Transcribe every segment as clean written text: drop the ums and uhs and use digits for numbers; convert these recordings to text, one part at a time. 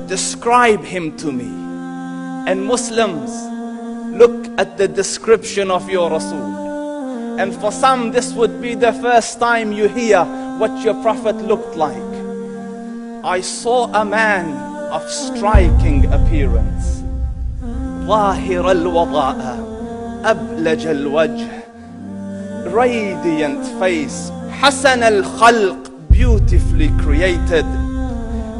describe him to me. And Muslims, look at the description of your Rasul. And for some, this would be the first time you hear what your Prophet looked like. I saw a man of striking appearance. ظاهر الوضاء أبلج الوجه, radiant face, حسن الخلق, beautifully created.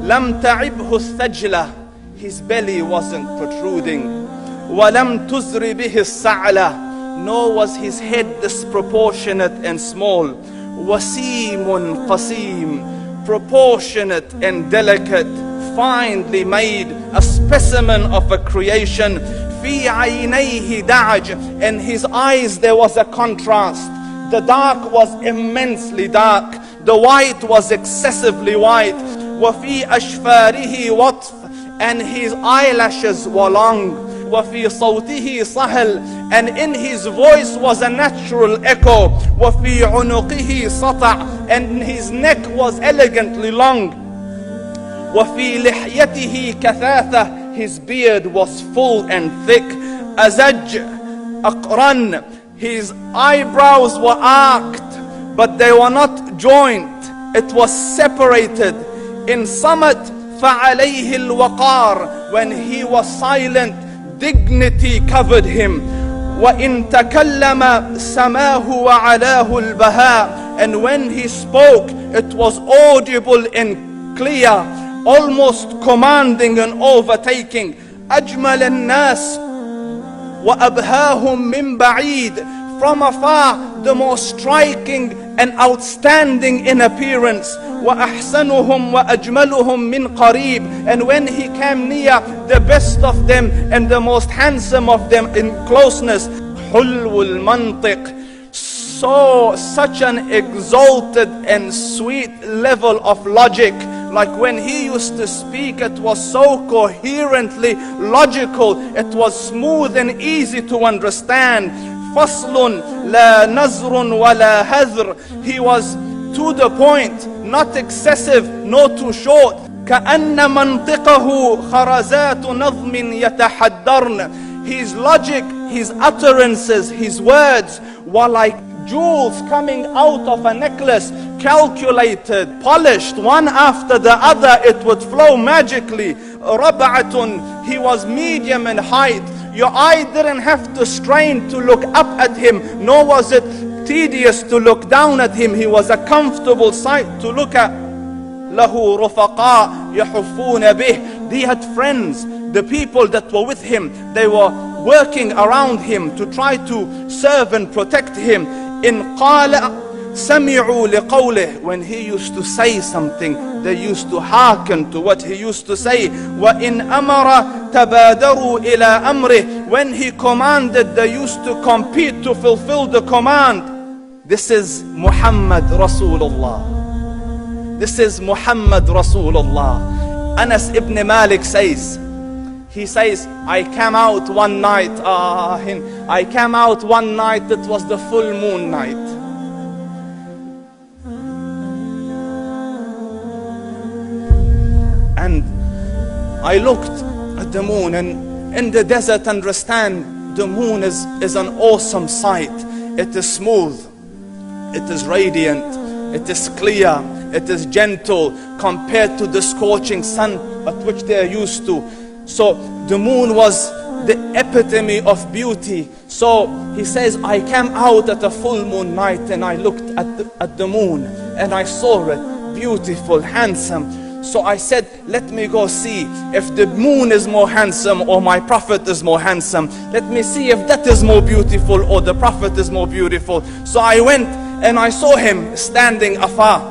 لم تعبه الثجلة, his belly wasn't protruding. وَلَمْ تُزْرِ بِهِ السَّعْلَةِ, nor was his head disproportionate and small. وَسِيمٌ قَسِيم, proportionate and delicate, finely made, a specimen of a creation. فِي عَيْنَيْهِ دَعَجْ, in his eyes there was a contrast. The dark was immensely dark, the white was excessively white. وَفِي أَشْفَارِهِ وَطْفٌ, and his eyelashes were long. وَفِي صَوْتِهِ صَهْل, and in his voice was a natural echo. وَفِي عُنُقِهِ سَطَعٌ, and his neck was elegantly long. وَفِي لِحْيَتِهِ كَثَاثَةٌ, his beard was full and thick. أَزَجْ أَقْرَنٌ, his eyebrows were arched, but they were not joined. It was separated. In summit, فَعَلَيْهِ الْوَقَارِ, when he was silent, dignity covered him. وَإِن تَكَلَّمَ سَمَاهُ وَعَلَاهُ الْبَهَاءِ, and when he spoke, it was audible and clear, almost commanding and overtaking. أَجْمَلَ النَّاسِ وَأَبْهَاهُمْ مِنْ بَعِيدٍ, from afar the most striking and outstanding in appearance. وَأَحْسَنُهُمْ وَأَجْمَلُهُمْ مِنْ قَرِيبٍ, and when he came near, the best of them and the most handsome of them in closeness. حُلْوُ الْمَنْطِقِ, such an exalted and sweet level of logic. Like when he used to speak, it was so coherently logical, it was smooth and easy to understand. فَصْلٌ لَا نَزْرٌ وَلَا هَذْرٌ, he was to the point, not excessive, nor too short. كَأَنَّ مَنْطِقَهُ خَرَزَاتُ نَظْمٍ يَتَحَدَّرْنَ, his logic, his utterances, his words were like jewels coming out of a necklace, calculated, polished, one after the other, it would flow magically. رَبْعَةٌ, he was medium in height. Your eye didn't have to strain to look up at him, nor was it tedious to look down at him. He was a comfortable sight to look at. لَهُ رُفَقَاء يَحُفُّونَ بِهِ, he had friends, the people that were with him, they were working around him to try to serve and protect him. إِنْ قَالَ سَمِعُوا لِقَوْلِهِ, when he used to say something, they used to hearken to what he used to say. وَإِنْ أَمَرَ تَبَادَرُوا إِلَىٰ أَمْرِهِ, when he commanded, they used to compete to fulfill the command. This is Muhammad Rasulullah. This is Muhammad Rasulullah. Anas ibn Malik says, he says, I came out one night, it was the full moon night. And I looked at the moon, and in the desert, understand, the moon is an awesome sight. It is smooth, it is radiant, it is clear, it is gentle compared to the scorching sun at which they are used to. So the moon was the epitome of beauty. So he says, I came out at a full moon night and I looked at the moon and I saw it beautiful, handsome. So I said, let me go see if the moon is more handsome or my Prophet is more handsome. Let me see if that is more beautiful or the Prophet is more beautiful. So I went and I saw him standing afar.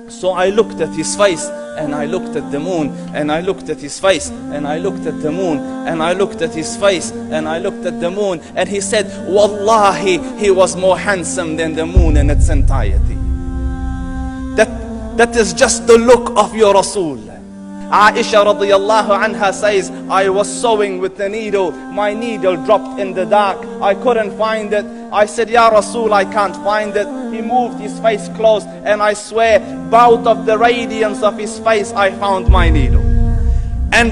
So I looked at his face and I looked at the moon, and I looked at his face, and I looked at the moon, and I looked at his face, and I looked at the moon, and he said, Wallahi, he was more handsome than the moon in its entirety. That is just the look of your Rasul. Aisha radiyallahu anha says, I was sewing with the needle, my needle dropped in the dark, I couldn't find it. I said, Ya Rasul, I can't find it. He moved his face close, and I swear, out of the radiance of his face, I found my needle. And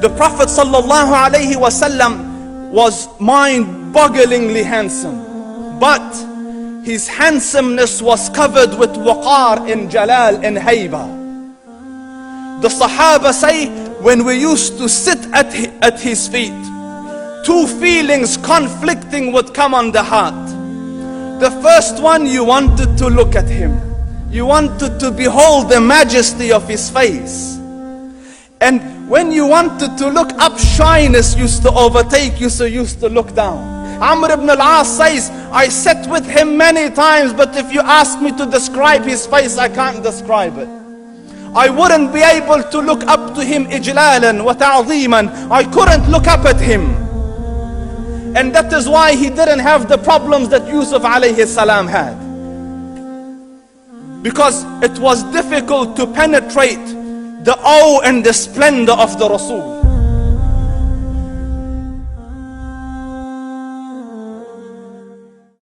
the Prophet sallallahu alaihi wasallam was mind-bogglingly handsome, but his handsomeness was covered with waqar and jalal and hayba. The Sahaba say, when we used to sit at his feet, two feelings conflicting would come on the heart. The first one, you wanted to look at him. You wanted to behold the majesty of his face. And when you wanted to look up, shyness used to overtake you, so you used to look down. Amr ibn al-As says, I sat with him many times, but if you ask me to describe his face, I can't describe it. I wouldn't be able to look up to him ijlalan wa ta'zeeman. I couldn't look up at him. And that is why he didn't have the problems that Yusuf alayhi salam had. Because it was difficult to penetrate the awe and the splendor of the Rasul.